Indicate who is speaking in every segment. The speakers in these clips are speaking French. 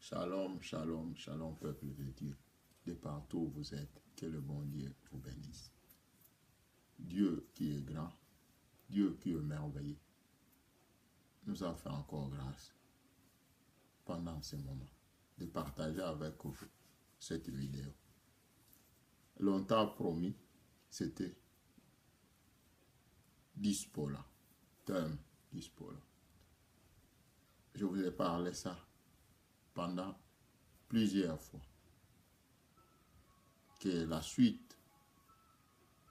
Speaker 1: Shalom, shalom, shalom, peuple de Dieu. De partout où vous êtes, que le bon Dieu vous bénisse. Dieu qui est grand, Dieu qui est merveilleux, nous a fait encore grâce pendant ce moment de partager avec vous cette vidéo. Longtemps promis, c'était Dispola, terme Dispola. Je vous ai parlé ça pendant plusieurs fois. Que la suite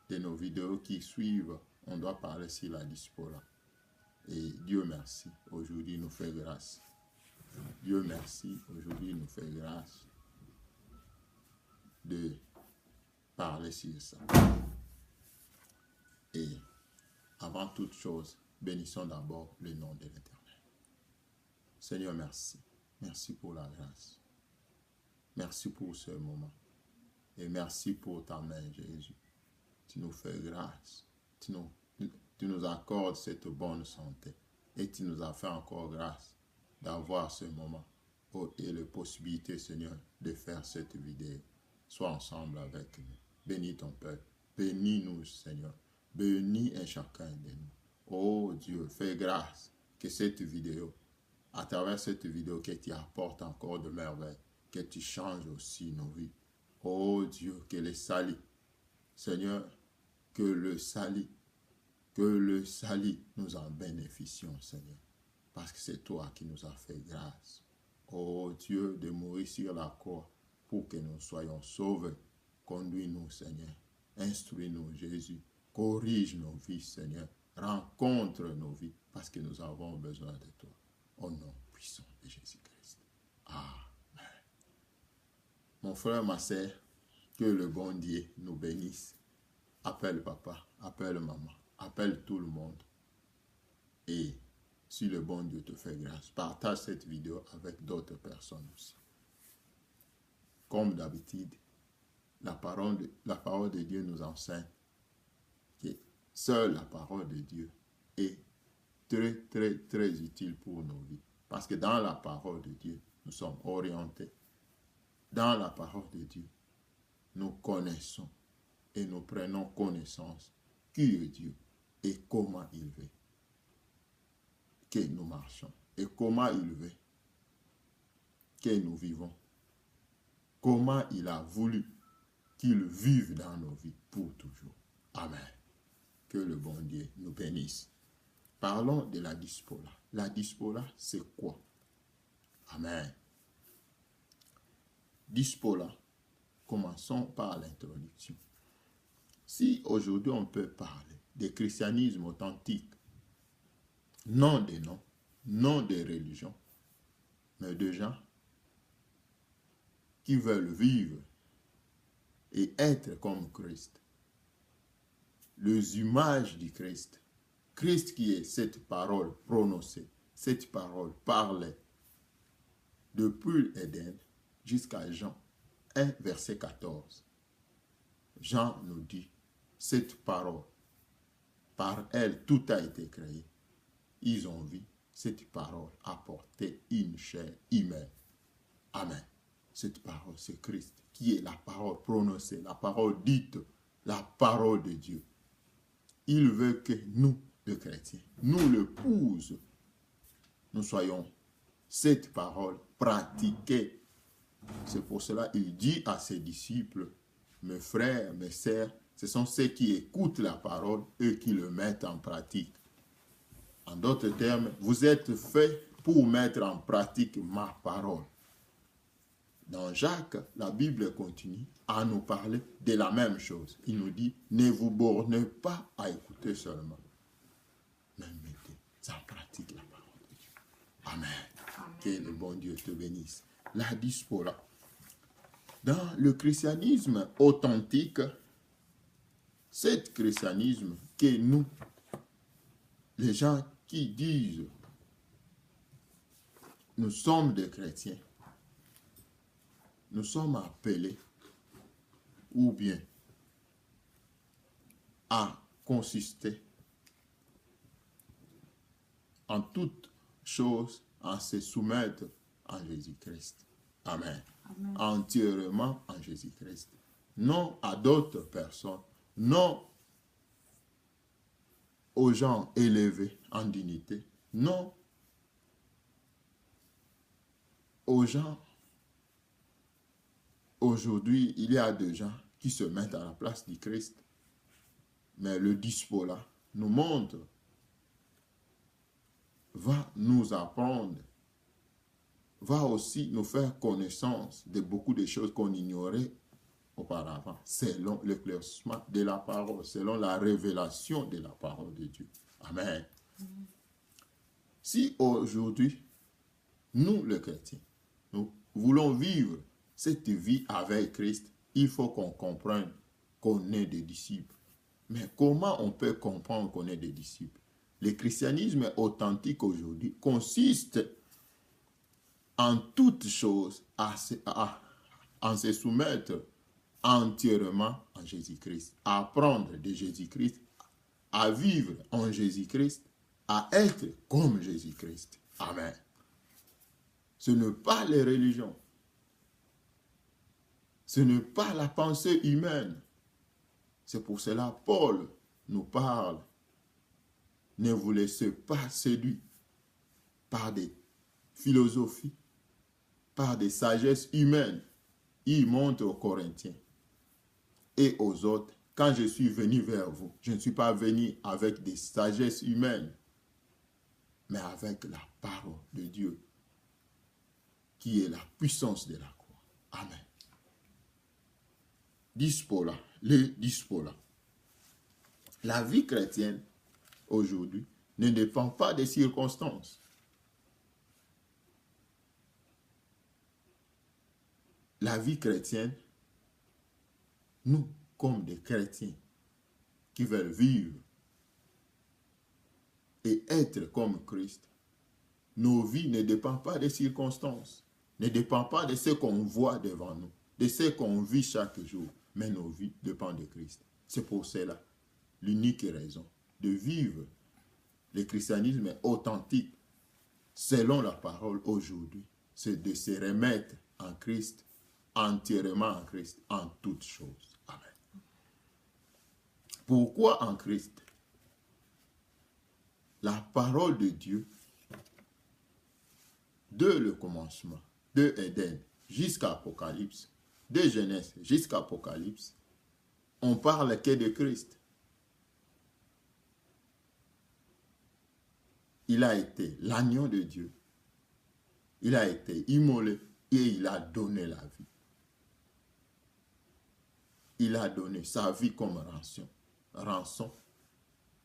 Speaker 1: de nos vidéos qui suivent, on doit parler sur la Dispola. Et Dieu merci, aujourd'hui nous fait grâce. Dieu merci, aujourd'hui nous fait grâce de parler sur ça. Et avant toute chose, bénissons d'abord le nom de l'Éternel. Seigneur, merci. Merci pour la grâce. Merci pour ce moment. Et merci pour ta main, Jésus. Tu nous fais grâce. Tu nous accordes cette bonne santé. Et tu nous as fait encore grâce d'avoir ce moment. Et la possibilité, Seigneur, de faire cette vidéo. Sois ensemble avec nous. Bénis ton peuple. Bénis-nous, Seigneur. Bénis un chacun de nous. Oh Dieu, fais grâce que cette vidéo, à travers cette vidéo, que tu apportes encore de merveilles, que tu changes aussi nos vies. Oh Dieu, que le salut, Seigneur, que le salut, nous en bénéficions, Seigneur. Parce que c'est toi qui nous as fait grâce. Oh Dieu, de mourir sur la croix pour que nous soyons sauvés. Conduis-nous, Seigneur. Instruis-nous, Jésus. Corrige nos vies, Seigneur. Rencontre nos vies parce que nous avons besoin de toi. Au nom puissant de Jésus-Christ. Amen. Mon frère, ma sœur, que le bon Dieu nous bénisse. Appelle papa, appelle maman, appelle tout le monde. Et si le bon Dieu te fait grâce, partage cette vidéo avec d'autres personnes aussi. Comme d'habitude, la parole de Dieu nous enseigne que seule la parole de Dieu est très utile pour nos vies. Parce que dans la parole de Dieu, nous sommes orientés. Dans la parole de Dieu, nous connaissons et nous prenons connaissance qui est Dieu et comment il veut que nous marchons et comment il veut que nous vivons. Comment il a voulu qu'il vive dans nos vies pour toujours. Amen. Que le bon Dieu nous bénisse. Parlons de la Dispola. La Dispola, c'est quoi? Amen. Dispola, commençons par l'introduction. Si aujourd'hui on peut parler de christianisme authentique, non des noms, non des religions, mais de gens qui veulent vivre et être comme Christ. Les images du Christ. Christ qui est cette parole prononcée, cette parole parlée depuis l'Éden jusqu'à Jean 1, verset 14. Jean nous dit, cette parole, par elle, tout a été créé. Ils ont vu cette parole apporter une chair humaine. Amen. Cette parole, c'est Christ, qui est la parole prononcée, la parole dite, la parole de Dieu. Il veut que nous, les chrétiens, nous l'épouse, nous soyons cette parole pratiquée. C'est pour cela qu'il dit à ses disciples, mes frères, mes sœurs, ce sont ceux qui écoutent la parole et qui le mettent en pratique. En d'autres termes, vous êtes faits pour mettre en pratique ma parole. Dans Jacques, la Bible continue à nous parler de la même chose. Il nous dit, ne vous bornez pas à écouter seulement, mais mettez en pratique la parole de Dieu. Amen. Amen. Que le bon Dieu te bénisse. La Dispola. Dans le christianisme authentique, cet christianisme que nous, les gens qui disent, nous sommes des chrétiens, nous sommes appelés ou bien à consister en toutes choses à se soumettre à Jésus-Christ. Amen.
Speaker 2: Amen.
Speaker 1: Entièrement en Jésus-Christ. Non à d'autres personnes. Non aux gens élevés en dignité. Non aux gens. Aujourd'hui, il y a des gens qui se mettent à la place du Christ. Mais le dispo là nous montre, va nous apprendre, va aussi nous faire connaissance de beaucoup de choses qu'on ignorait auparavant, selon l'éclaircissement de la parole, selon la révélation de la parole de Dieu. Amen. Si aujourd'hui, nous les chrétiens, nous voulons vivre cette vie avec Christ, il faut qu'on comprenne qu'on est des disciples. Mais comment on peut comprendre qu'on est des disciples? Le christianisme authentique aujourd'hui consiste en toutes choses à se soumettre entièrement en Jésus-Christ, à apprendre de Jésus-Christ, à vivre en Jésus-Christ, à être comme Jésus-Christ. Amen. Ce n'est pas les religions. Ce n'est pas la pensée humaine. C'est pour cela Paul nous parle. Ne vous laissez pas séduire par des philosophies, par des sagesses humaines. Il montre aux Corinthiens et aux autres, quand je suis venu vers vous, je ne suis pas venu avec des sagesses humaines, mais avec la parole de Dieu, qui est la puissance de la croix. Amen. Dispo-là, le dispo-là. La vie chrétienne, aujourd'hui, ne dépend pas des circonstances. La vie chrétienne, nous, comme des chrétiens qui veulent vivre et être comme Christ, nos vies ne dépendent pas des circonstances, ne dépendent pas de ce qu'on voit devant nous, de ce qu'on vit chaque jour, mais nos vies dépendent de Christ. C'est pour cela, l'unique raison de vivre le christianisme authentique, selon la parole aujourd'hui, c'est de se remettre en Christ, entièrement en Christ, en toutes choses. Amen. Pourquoi en Christ? La parole de Dieu, de le commencement, de Éden jusqu'à Apocalypse, de Genèse jusqu'à Apocalypse, on parle que de Christ. Il a été l'agneau de Dieu. Il a été immolé et il a donné la vie. Il a donné sa vie comme rançon.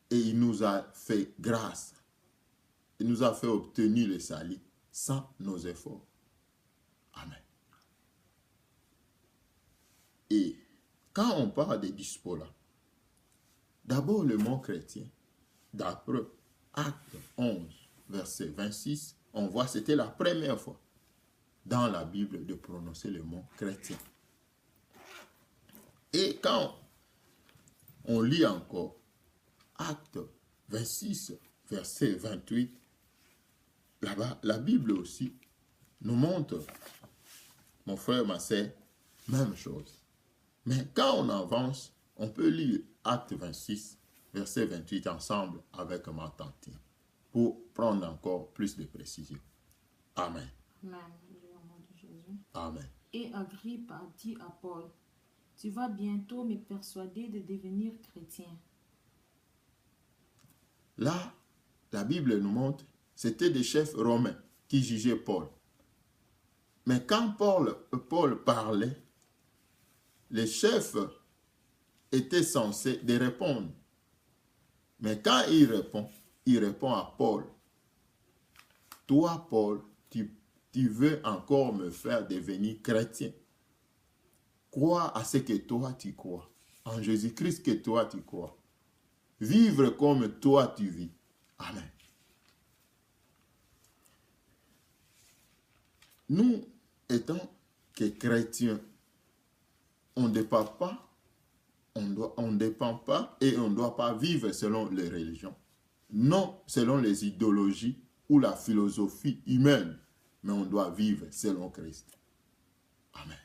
Speaker 1: Et il nous a fait grâce. Il nous a fait obtenir le salut sans nos efforts. Amen. Et quand on parle de dispo-là, d'abord le mot chrétien, d'après Acte 11, verset 26, on voit que c'était la première fois dans la Bible de prononcer le mot chrétien. Et quand on lit encore Acte 26, verset 28, là-bas, la Bible aussi nous montre, mon frère, ma sœur, même chose. Mais quand on avance, on peut lire Acte 26, verset 28 ensemble avec ma tante pour prendre encore plus de précision. Amen.
Speaker 2: Amen. Au nom de Jésus.
Speaker 1: Amen.
Speaker 2: Et Agrippe a dit à Paul, tu vas bientôt me persuader de devenir chrétien.
Speaker 1: Là, la Bible nous montre, c'était des chefs romains qui jugeaient Paul. Mais quand Paul parlait, les chefs étaient censés de répondre. Mais quand il répond à Paul. Toi, Paul, tu veux encore me faire devenir chrétien. Crois à ce que toi tu crois. En Jésus-Christ que toi tu crois. Vivre comme toi tu vis. Amen. Nous, étant que chrétiens, on ne dépend pas, et on ne doit pas vivre selon les religions. Non selon les idéologies ou la philosophie humaine, mais on doit vivre selon Christ. Amen.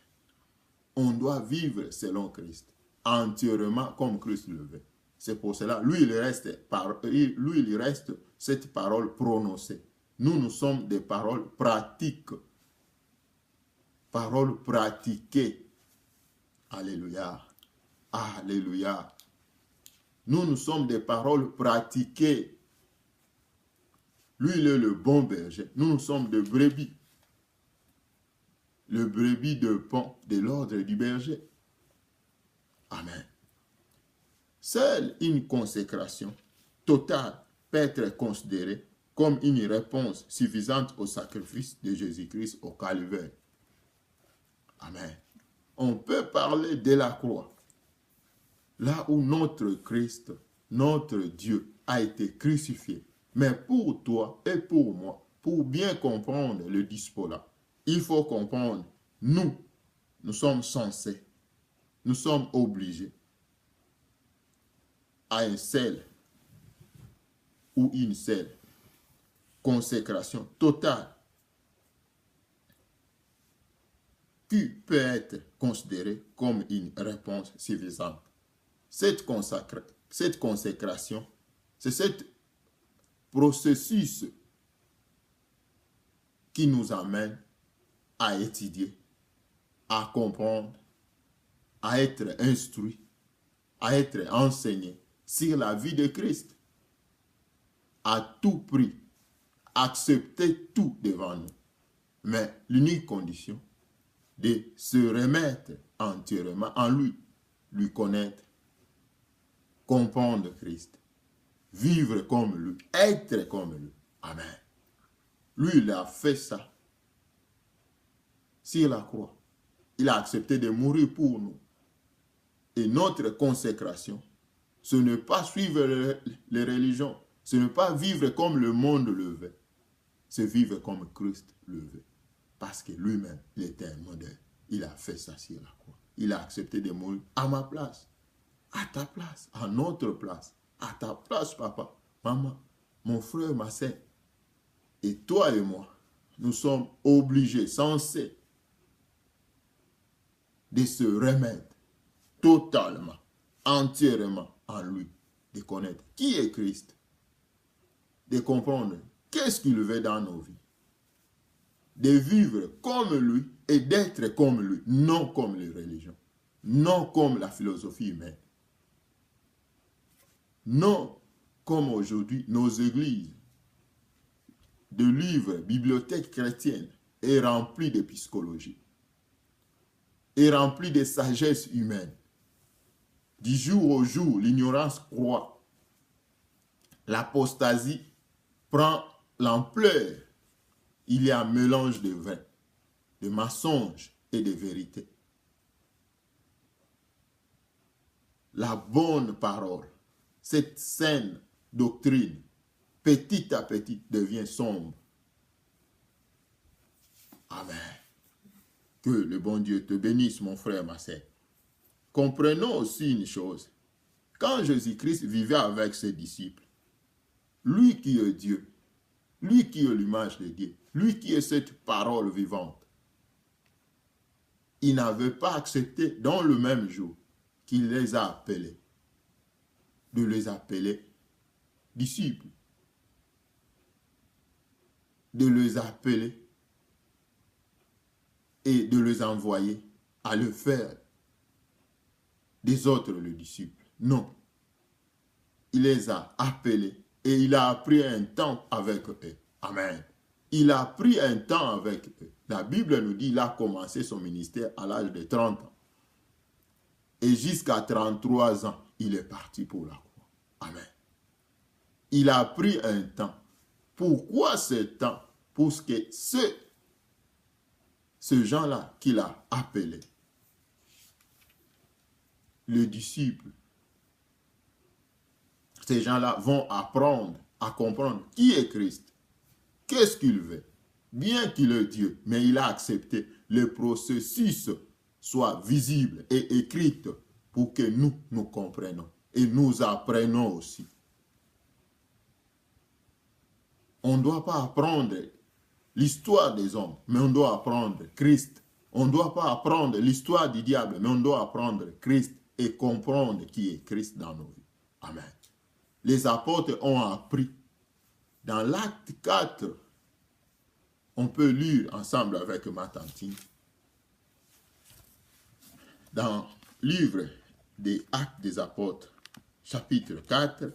Speaker 1: On doit vivre selon Christ, entièrement comme Christ le veut. C'est pour cela, lui, il reste cette parole prononcée. Nous sommes des paroles pratiques. Paroles pratiquées. Alléluia. Alléluia. Nous sommes des paroles pratiquées. Lui, il est le bon berger. Nous sommes des brebis. Le brebis de pont de l'ordre du berger. Amen. Seule une consécration totale peut être considérée comme une réponse suffisante au sacrifice de Jésus-Christ au Calvaire. Amen. On peut parler de la croix, là où notre Christ, notre Dieu, a été crucifié. Mais pour toi et pour moi, pour bien comprendre le dispo là, il faut comprendre, nous sommes censés, nous sommes obligés à un seul ou une seule consécration totale qui peut être considérée comme une réponse suffisante. Cette consécration, c'est ce processus qui nous amène à étudier, à comprendre, à être instruit, à être enseigné sur la vie de Christ. À tout prix, accepter tout devant nous. Mais l'unique condition de se remettre entièrement en lui, lui connaître, comprendre Christ, vivre comme lui, être comme lui. Amen. Lui, il a fait ça sur la croix. Il a accepté de mourir pour nous. Et notre consécration, ce n'est pas suivre les religions, ce n'est pas vivre comme le monde le veut, c'est vivre comme Christ le veut. Parce que lui-même, il était un modèle. Il a fait ça sur la croix. Il a accepté de mourir à ma place, à ta place, à notre place, à ta place, papa, maman, mon frère, ma sœur. Et toi et moi, nous sommes obligés, censés, de se remettre totalement, entièrement en lui, de connaître qui est Christ, de comprendre qu'est-ce qu'il veut dans nos vies, de vivre comme lui et d'être comme lui, non comme les religions, non comme la philosophie humaine, non comme aujourd'hui nos églises de livres, bibliothèques chrétiennes est remplie de psychologie, est remplie de sagesse humaine. Du jour au jour, l'ignorance croît. L'apostasie prend l'ampleur. Il y a un mélange de vin, de mensonges et de vérité. La bonne parole, cette saine doctrine, petit à petit devient sombre. Amen. Que le bon Dieu te bénisse, mon frère, ma sœur. Comprenons aussi une chose. Quand Jésus-Christ vivait avec ses disciples, lui qui est Dieu, lui qui est l'image de Dieu, lui qui est cette parole vivante, il n'avait pas accepté dans le même jour qu'il les a appelés, de les appeler disciples, de les appeler et de les envoyer à le faire des autres le disciple. Non. Il les a appelés et il a pris un temps avec eux. Amen. Il a pris un temps avec eux. La Bible nous dit qu'il a commencé son ministère à l'âge de 30 ans. Et jusqu'à 33 ans, il est parti pour la croix. Amen. Il a pris un temps. Pourquoi ce temps? Parce que ce gens-là qu'il a appelé, le disciple, ces gens-là vont apprendre à comprendre qui est Christ, qu'est-ce qu'il veut. Bien qu'il est Dieu, mais il a accepté le processus soit visible et écrit pour que nous comprenions et nous apprenons aussi. On ne doit pas apprendre l'histoire des hommes, mais on doit apprendre Christ. On ne doit pas apprendre l'histoire du diable, mais on doit apprendre Christ et comprendre qui est Christ dans nos vies. Amen. Les apôtres ont appris. Dans l'acte 4, on peut lire ensemble avec ma tantine. Dans le livre des Actes des Apôtres, chapitre 4,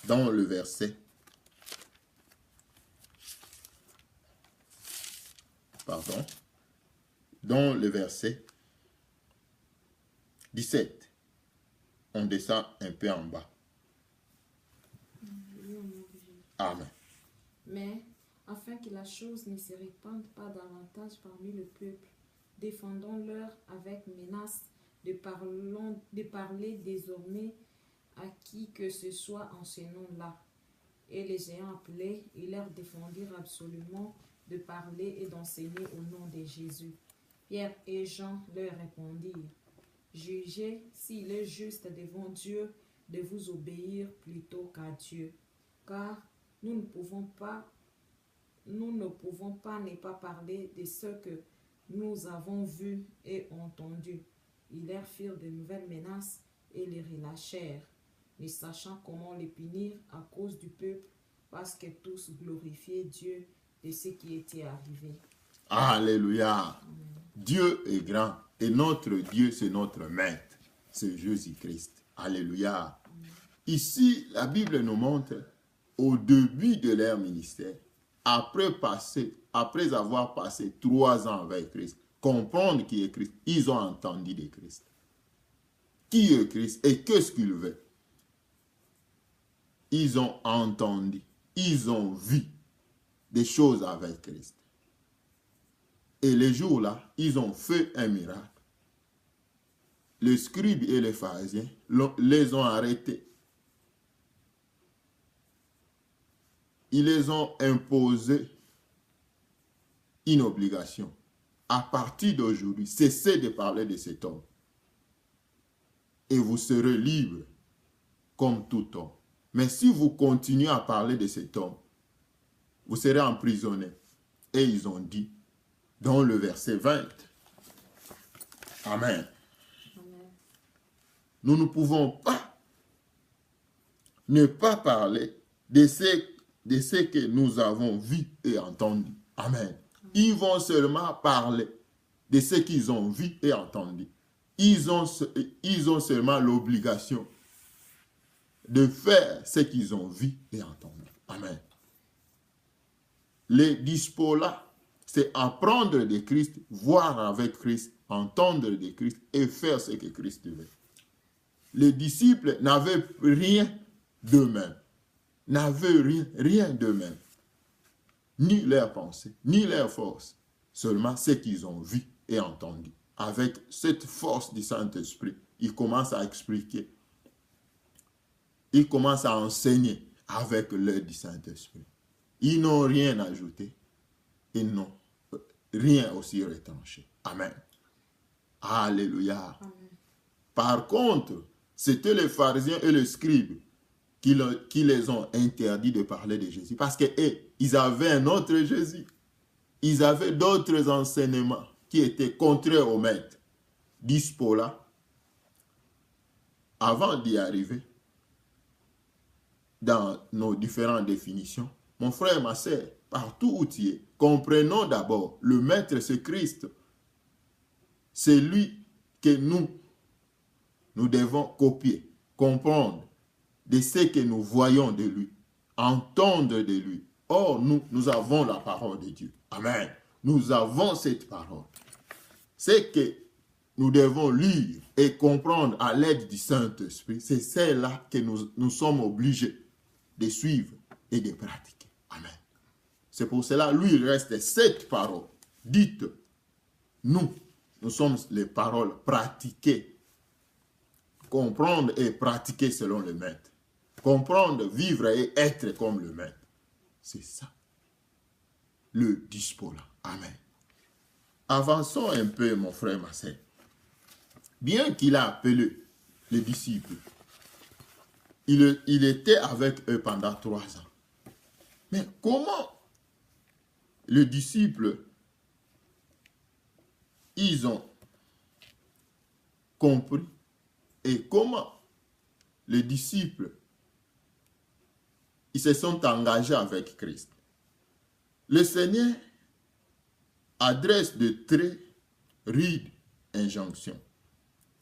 Speaker 1: dans le verset, dans le verset 17, on descend un peu en bas. Amen.
Speaker 2: Mais, afin que la chose ne se répande pas davantage parmi le peuple, défendons-leur avec menace de parler désormais à qui que ce soit en ce nom-là. Et les ayant appelés, ils leur défendirent absolument de parler et d'enseigner au nom de Jésus. Pierre et Jean leur répondirent, jugez s'il est juste devant Dieu de vous obéir plutôt qu'à Dieu, car nous ne pouvons pas ne pas parler de ce que nous avons vu et entendu. Ils leur firent de nouvelles menaces et les relâchèrent, ne sachant comment les punir à cause du peuple, parce que tous glorifiaient Dieu de ce qui était arrivé.
Speaker 1: Alléluia. Amen. Dieu est grand et notre Dieu, c'est notre maître. C'est Jésus-Christ. Alléluia. Amen. Ici, la Bible nous montre, au début de leur ministère, après avoir passé 3 ans avec Christ, comprendre qui est Christ, ils ont entendu de Christ. Qui est Christ et qu'est-ce qu'il veut? Ils ont entendu, ils ont vu des choses avec Christ. Et les jours-là, ils ont fait un miracle. Les scribes et les pharisiens les ont arrêtés. Ils les ont imposé une obligation. À partir d'aujourd'hui, cessez de parler de cet homme. Et vous serez libres comme tout homme. Mais si vous continuez à parler de cet homme, vous serez emprisonnés. Et ils ont dit, dans le verset 20, Amen. Amen. Nous ne pouvons pas ne pas parler de ce que nous avons vu et entendu. Amen. Amen. Ils vont seulement parler de ce qu'ils ont vu et entendu. Ils ont seulement l'obligation de faire ce qu'ils ont vu et entendu. Amen. Les dispos là, c'est apprendre de Christ, voir avec Christ, entendre de Christ et faire ce que Christ veut. Les disciples n'avaient rien d'eux-mêmes, rien d'eux-mêmes, ni leur pensée, ni leur force, seulement ce qu'ils ont vu et entendu. Avec cette force du Saint-Esprit, ils commencent à expliquer, ils commencent à enseigner avec l'aide du Saint-Esprit. Ils n'ont rien ajouté, ils n'ont rien aussi retranché. Amen. Alléluia. Amen. Par contre, c'était les pharisiens et les scribes qui les ont interdits de parler de Jésus. Parce qu'ils avaient un autre Jésus. Ils avaient d'autres enseignements qui étaient contraires au maître. Dispo là, avant d'y arriver, dans nos différentes définitions, mon frère, ma sœur, partout où tu es, comprenons d'abord, le maître c'est Christ. C'est lui que nous devons copier, comprendre de ce que nous voyons de lui, entendre de lui. Or, nous avons la parole de Dieu. Amen. Nous avons cette parole. C'est que nous devons lire et comprendre à l'aide du Saint-Esprit. C'est celle-là que nous sommes obligés de suivre et de pratiquer. Amen. C'est pour cela, lui, il reste cette parole. Dites, nous sommes les paroles pratiquées. Comprendre et pratiquer selon le maître. Comprendre, vivre et être comme le maître. C'est ça. Le dispo là. Amen. Avançons un peu, mon frère, ma sœur. Bien qu'il a appelé les disciples, il était avec eux pendant 3 ans. Mais comment le disciple ils ont compris et comment les disciples ils se sont engagés avec Christ. Le Seigneur adresse de très rudes injonctions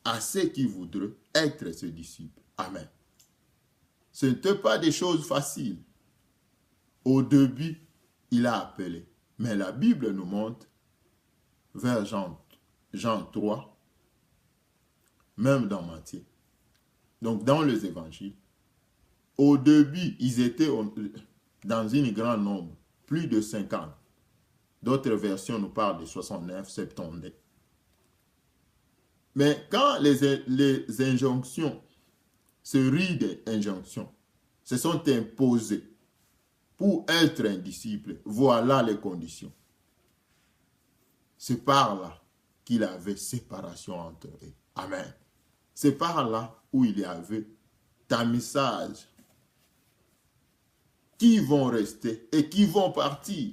Speaker 1: à ceux qui voudraient être ses disciples. Amen. Ce n'était pas des choses faciles. Au début, il a appelé. Mais la Bible nous montre, vers Jean 3, même dans Matthieu, donc dans les évangiles, au début, ils étaient dans un grand nombre, plus de 50. D'autres versions nous parlent de 69, 70. Mais quand les injonctions, ces rudes injonctions, se sont imposées pour être un disciple, voilà les conditions. C'est par là qu'il y avait séparation entre eux. Amen. C'est par là où il y avait tamisage. Qui vont rester et qui vont partir.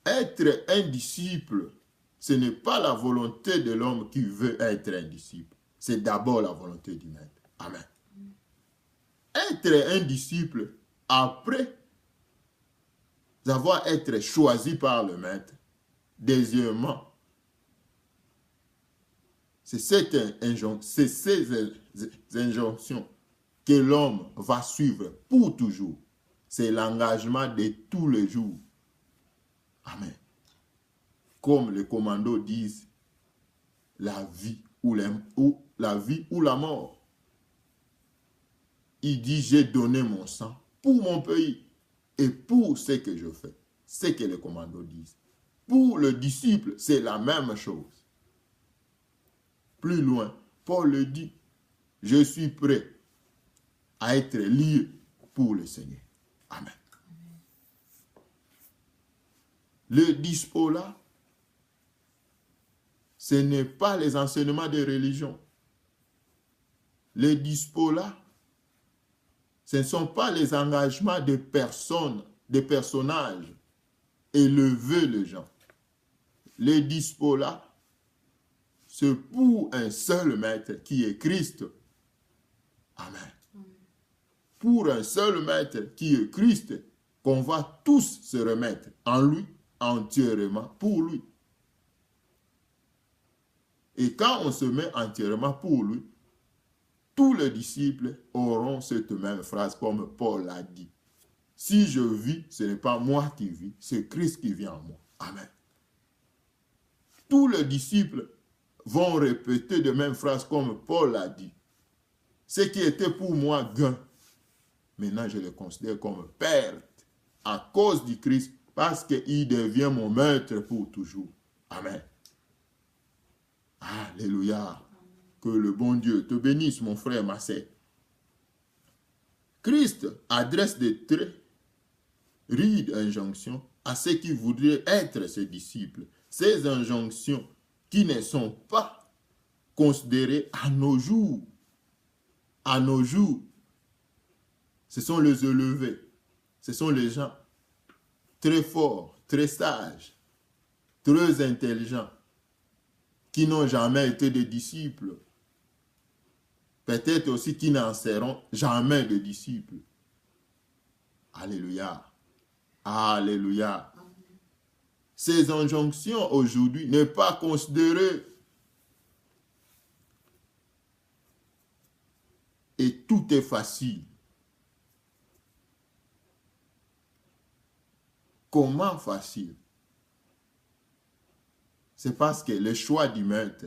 Speaker 1: Être un disciple, ce n'est pas la volonté de l'homme qui veut être un disciple. C'est d'abord la volonté du maître. Amen. Être un disciple, après avoir été choisi par le maître, deuxièmement, c'est ces injonctions que l'homme va suivre pour toujours. C'est l'engagement de tous les jours. Amen. Comme les commandos disent, la vie ou la mort. Il dit, j'ai donné mon sang pour mon pays et pour ce que je fais. C'est ce que les commandos disent. Pour le disciple, c'est la même chose. Plus loin, Paul le dit, je suis prêt à être lié pour le Seigneur. Amen. Le dispo-là, ce n'est pas les enseignements de religion. Le dispo-là, ce ne sont pas les engagements de personnes, des personnages élevés les gens. Le dispo-là, c'est pour un seul maître qui est Christ. Amen. Pour un seul maître qui est Christ, qu'on va tous se remettre en lui, entièrement pour lui. Et quand on se met entièrement pour lui, tous les disciples auront cette même phrase comme Paul l'a dit. Si je vis, ce n'est pas moi qui vis, c'est Christ qui vit en moi. Amen. Tous les disciples vont répéter de même phrase comme Paul l'a dit. Ce qui était pour moi gain, maintenant je le considère comme perte à cause du Christ parce qu'il devient mon maître pour toujours. Amen. Alléluia. Que le bon Dieu te bénisse, mon frère, ma sœur. Christ adresse de très rudes injonctions à ceux qui voudraient être ses disciples. Ces injonctions qui ne sont pas considérées à nos jours. À nos jours, ce sont les élevés. Ce sont les gens très forts, très sages, très intelligents, qui n'ont jamais été des disciples. Peut-être aussi qui n'en seront jamais des disciples. Alléluia. Alléluia. Amen. Ces injonctions aujourd'hui n'est pas considérées. Et tout est facile. Comment facile? C'est parce que le choix du maître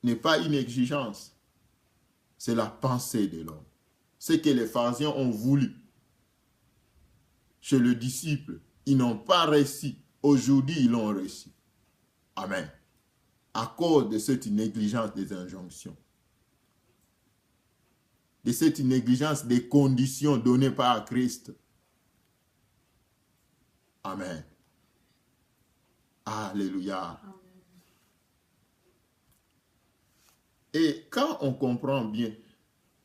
Speaker 1: n'est pas une exigence. C'est la pensée de l'homme. Ce que les pharisiens ont voulu chez le disciple, ils n'ont pas réussi. Aujourd'hui, ils l'ont réussi. Amen. À cause de cette négligence des injonctions. De cette négligence des conditions données par Christ. Amen. Alléluia. Amen. Et quand on comprend bien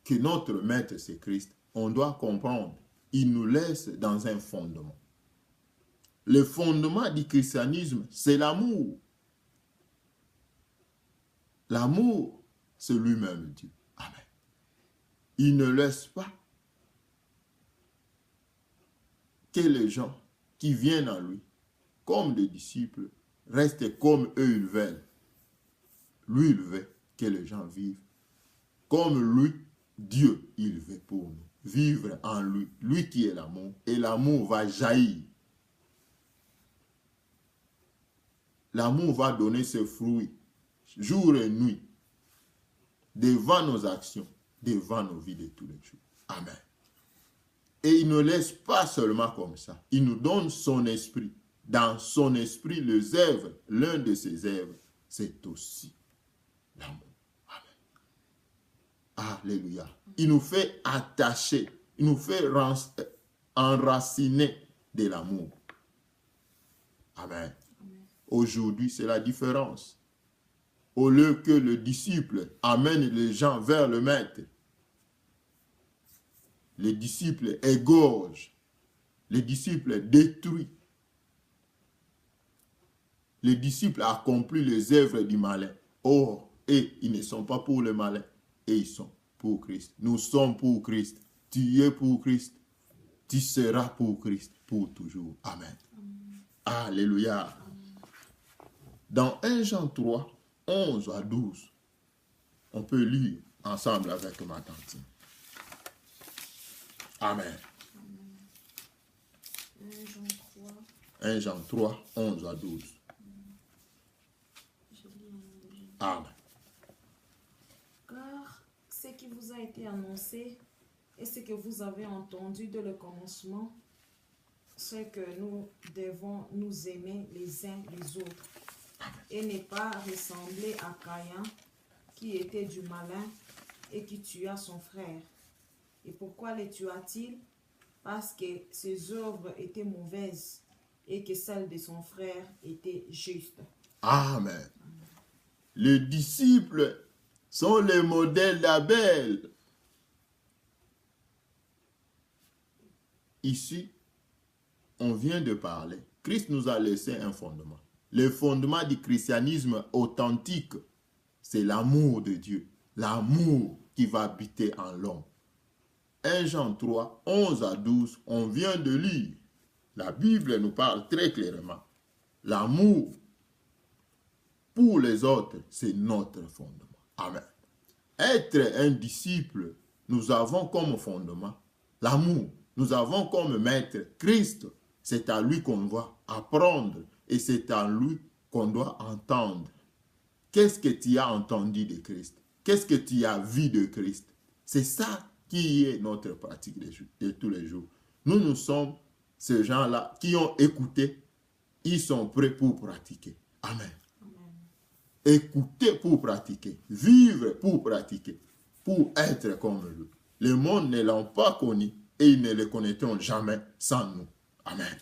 Speaker 1: que notre maître c'est Christ, on doit comprendre, il nous laisse dans un fondement. le fondement du christianisme, c'est l'amour. L'amour, c'est lui-même Dieu. Amen. Il ne laisse pas que les gens qui viennent à lui, comme des disciples, restent comme eux ils veulent. Lui, il veut que les gens vivent comme lui, Dieu, il veut pour nous. Vivre en lui, lui qui est l'amour, et l'amour va jaillir. L'amour va donner ses fruits, jour et nuit, devant nos actions, devant nos vies de tous les jours. Amen. Et il ne laisse pas seulement comme ça. Il nous donne son esprit. Dans son esprit, les œuvres, l'un de ses œuvres, c'est aussi l'amour. Amen. Alléluia. Il nous fait attacher, il nous fait enraciner de l'amour. Amen. Aujourd'hui, c'est la différence. Au lieu que le disciple amène les gens vers le maître, les disciples égorgent, les disciples détruisent, les disciples accomplissent les œuvres du malin. Or, ils ne sont pas pour le malin, et ils sont pour Christ. Nous sommes pour Christ. Tu es pour Christ. Tu seras pour Christ pour toujours. Amen. Alléluia. Dans 1 Jean 3, 11 à 12, on peut lire ensemble avec ma tante. Amen. 1 Jean 3, 11 à 12. Amen.
Speaker 2: Car ce qui vous a été annoncé et ce que vous avez entendu dès le commencement, c'est que nous devons nous aimer les uns les autres et ne pas ressembler à Caïn qui était du malin et qui tua son frère. Et pourquoi le tua-t-il? Parce que ses œuvres étaient mauvaises et que celles de son frère étaient justes.
Speaker 1: Amen. Les disciples sont les modèles d'Abel. Ici, on vient de parler. Christ nous a laissé un fondement. Le fondement du christianisme authentique, c'est l'amour de Dieu. L'amour qui va habiter en l'homme. 1 Jean 3, 11 à 12, on vient de lire. La Bible nous parle très clairement. L'amour pour les autres, c'est notre fondement. Amen. Être un disciple, nous avons comme fondement l'amour. Nous avons comme maître Christ. C'est à lui qu'on doit apprendre et c'est à lui qu'on doit entendre. Qu'est-ce que tu as entendu de Christ? Qu'est-ce que tu as vu de Christ? C'est ça qui est notre pratique de tous les jours. Nous sommes ces gens-là qui ont écouté, ils sont prêts pour pratiquer. Amen. Écouter pour pratiquer, vivre pour pratiquer, pour être comme lui. Le monde ne l'a pas connu et ils ne le connaîtront jamais sans nous. Amen.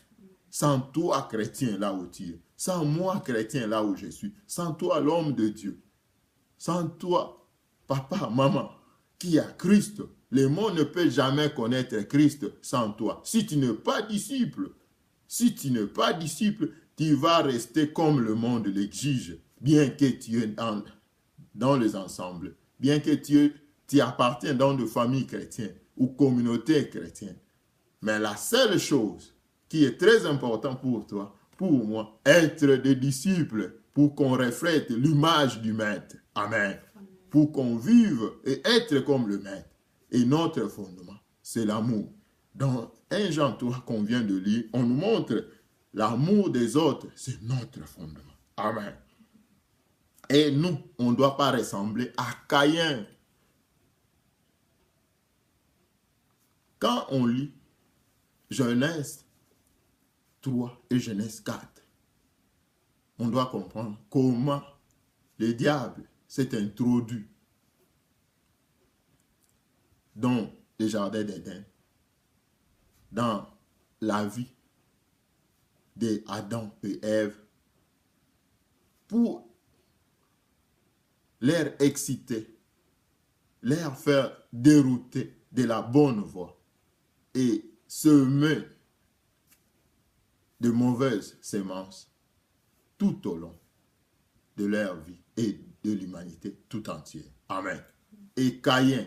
Speaker 1: Sans toi, chrétien, là où tu es. Sans moi, chrétien, là où je suis. Sans toi, l'homme de Dieu. Sans toi, papa, maman, qui a Christ. Le monde ne peut jamais connaître Christ sans toi. Si tu n'es pas disciple, tu vas rester comme le monde l'exige. Bien que tu es dans les ensembles, bien que tu appartiens dans de familles chrétiennes ou communautés chrétiennes. Mais la seule chose qui est très importante pour toi, pour moi, être des disciples pour qu'on reflète l'image du maître. Amen. Pour qu'on vive et être comme le maître. Et notre fondement, c'est l'amour. Dans 1 Jean 3 qu'on vient de lire, on nous montre l'amour des autres, c'est notre fondement. Amen. Et nous, on ne doit pas ressembler à Caïn. Quand on lit Genèse 3 et Genèse 4, on doit comprendre comment le diable s'est introduit dans le jardin d'Éden, dans la vie d'Adam et Ève, pour leur exciter, leur faire dérouter de la bonne voie et semer de mauvaises semences tout au long de leur vie et de l'humanité tout entière. Amen. Et Caïn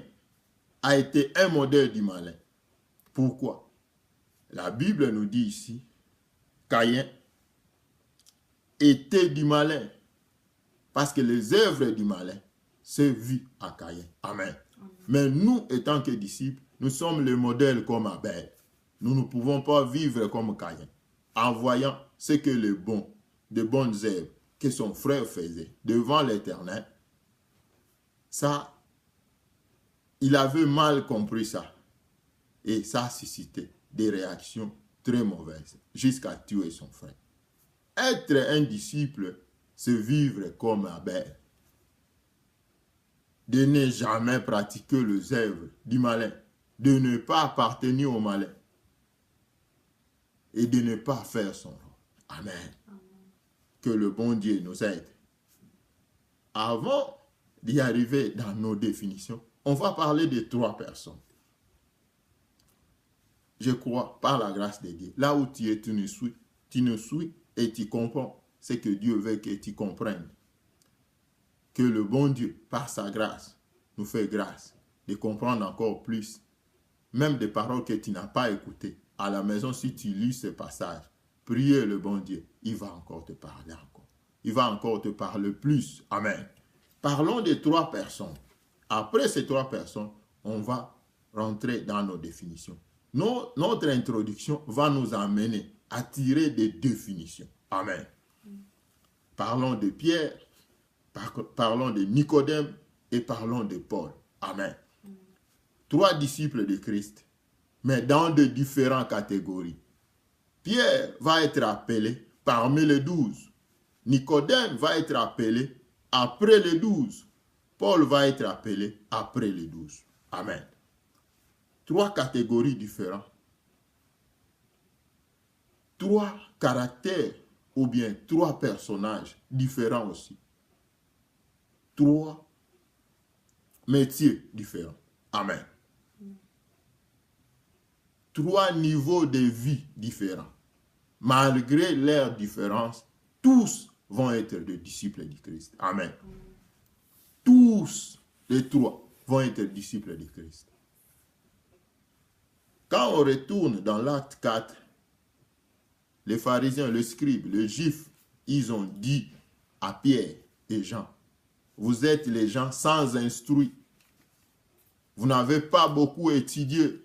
Speaker 1: a été un modèle du malin. Pourquoi? La Bible nous dit ici, Caïn était du malin, parce que les œuvres du malin se vit à Caïn. Amen. Mais nous, étant que disciples, nous sommes le modèle comme Abel. Nous ne pouvons pas vivre comme Caïn, en voyant ce que le bon, de bonnes œuvres que son frère faisait devant l'Éternel. Ça, il avait mal compris ça. Et ça a suscité des réactions très mauvaises, jusqu'à tuer son frère. Être un disciple, c'est vivre comme Abel. De ne jamais pratiquer les œuvres du malin, de ne pas appartenir au malin et de ne pas faire son rôle. Amen. Amen. Que le bon Dieu nous aide. Avant d'y arriver dans nos définitions, on va parler de 3 personnes. Je crois, par la grâce de Dieu, là où tu es, tu nous suis et tu comprends ce que Dieu veut que tu comprennes. Que le bon Dieu, par sa grâce, nous fait grâce de comprendre encore plus, même des paroles que tu n'as pas écoutées. À la maison, si tu lis ce passage, priez le bon Dieu, il va encore te parler encore. Il va encore te parler plus. Amen. Parlons de 3 personnes. Après ces 3 personnes, on va rentrer dans nos définitions. Notre introduction va nous amener à tirer des définitions. Amen. Parlons de Pierre, parlons de Nicodème et parlons de Paul. Amen. 3 disciples de Christ, mais dans de différentes catégories. Pierre va être appelé parmi les 12. Nicodème va être appelé après les 12. Paul va être appelé après les 12. Amen. 3 catégories différentes. 3 caractères ou bien 3 personnages différents aussi. 3 métiers différents. Amen. 3 niveaux de vie différents. Malgré leurs différences, tous vont être des disciples du Christ. Amen. Tous les 3 vont être disciples du Christ. Quand on retourne dans l'acte 4, les pharisiens, les scribes, les juifs, ils ont dit à Pierre et Jean, vous êtes les gens sans instruit. Vous n'avez pas beaucoup étudié.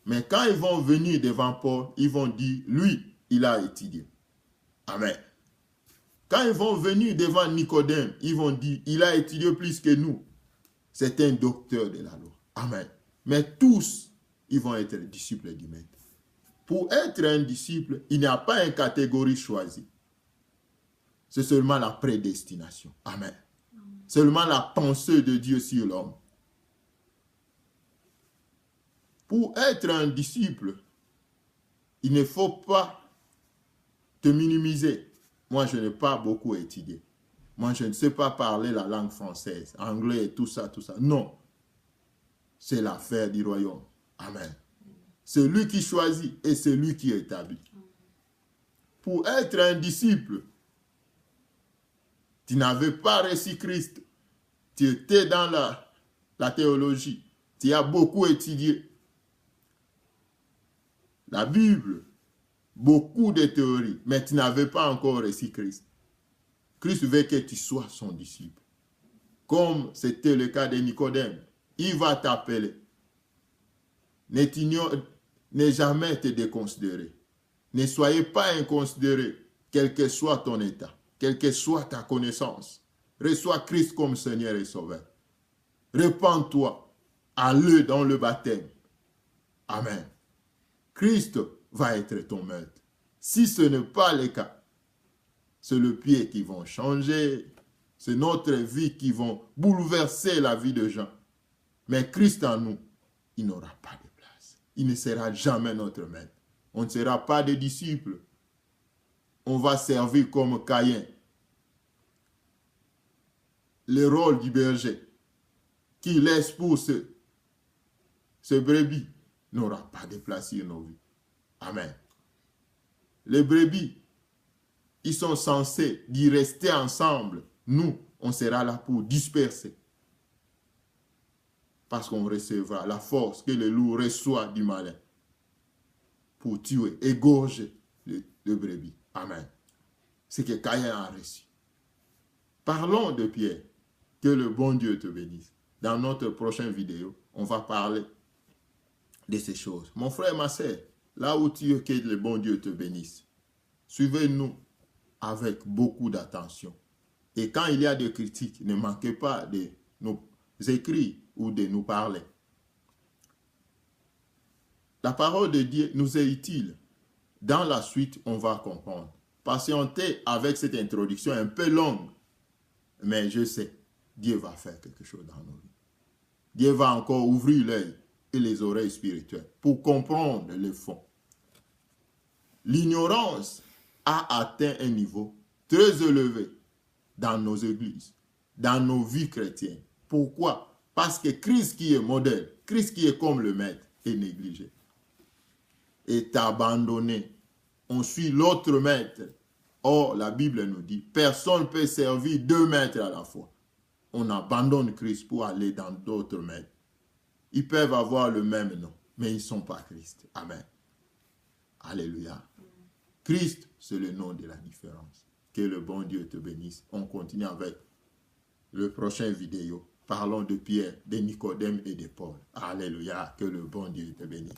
Speaker 1: Mais quand ils vont venir devant Paul, ils vont dire, lui, il a étudié. Amen. Quand ils vont venir devant Nicodème, ils vont dire, il a étudié plus que nous. C'est un docteur de la loi. Amen. Mais tous, ils vont être disciples du Maître. Pour être un disciple, il n'y a pas une catégorie choisie. C'est seulement la prédestination. Amen. Seulement la pensée de Dieu sur l'homme. Pour être un disciple, il ne faut pas te minimiser. Moi, je n'ai pas beaucoup étudié. Moi, je ne sais pas parler la langue française, anglais et tout ça, tout ça. Non. C'est l'affaire du royaume. Amen. C'est lui qui choisit et c'est lui qui établit. Pour être un disciple, tu n'avais pas reçu Christ. Tu étais dans la théologie. Tu as beaucoup étudié. La Bible, beaucoup de théories, mais tu n'avais pas encore reçu Christ. Christ veut que tu sois son disciple. Comme c'était le cas de Nicodème. Il va t'appeler. Ne jamais te déconsidérer. Ne soyez pas inconsidéré, quel que soit ton état, quelle que soit ta connaissance. Reçois Christ comme Seigneur et Sauveur. Répands-toi. Allez dans le baptême. Amen. Christ va être ton maître. Si ce n'est pas le cas, c'est le pied qui va changer, c'est notre vie qui va bouleverser la vie de gens. Mais Christ en nous, il n'aura pas de place. Il ne sera jamais notre maître. On ne sera pas des disciples. On va servir comme Caïn. Le rôle du berger qui laisse pour ce brebis n'aura pas de place sur nos vies. Amen. les brebis, ils sont censés d'y rester ensemble. Nous, on sera là pour disperser. Parce qu'on recevra la force que le loup reçoit du malin pour tuer, égorger le brebis. Amen. C'est que Caïn a reçu. Parlons de Pierre. Que le bon Dieu te bénisse. Dans notre prochaine vidéo, on va parler de ces choses. Mon frère, ma soeur, là où tu es, que le bon Dieu te bénisse. Suivez-nous avec beaucoup d'attention. Et quand il y a des critiques, ne manquez pas de nous écrire ou de nous parler. La parole de Dieu nous est utile. Dans la suite, on va comprendre. Patientez avec cette introduction un peu longue. Mais je sais, Dieu va faire quelque chose dans nos vies. Dieu va encore ouvrir l'œil et les oreilles spirituelles pour comprendre le fond. L'ignorance a atteint un niveau très élevé dans nos églises, dans nos vies chrétiennes. Pourquoi? Parce que Christ qui est modèle, Christ qui est comme le maître, est négligé, est abandonné. On suit l'autre maître. Or, la Bible nous dit, personne ne peut servir deux maîtres à la fois. On abandonne Christ pour aller dans d'autres maîtres. Ils peuvent avoir le même nom, mais ils ne sont pas Christ. Amen. Alléluia. Christ, c'est le nom de la différence. Que le bon Dieu te bénisse. On continue avec le prochain vidéo. Parlons de Pierre, de Nicodème et de Paul. Alléluia. Que le bon Dieu te bénisse.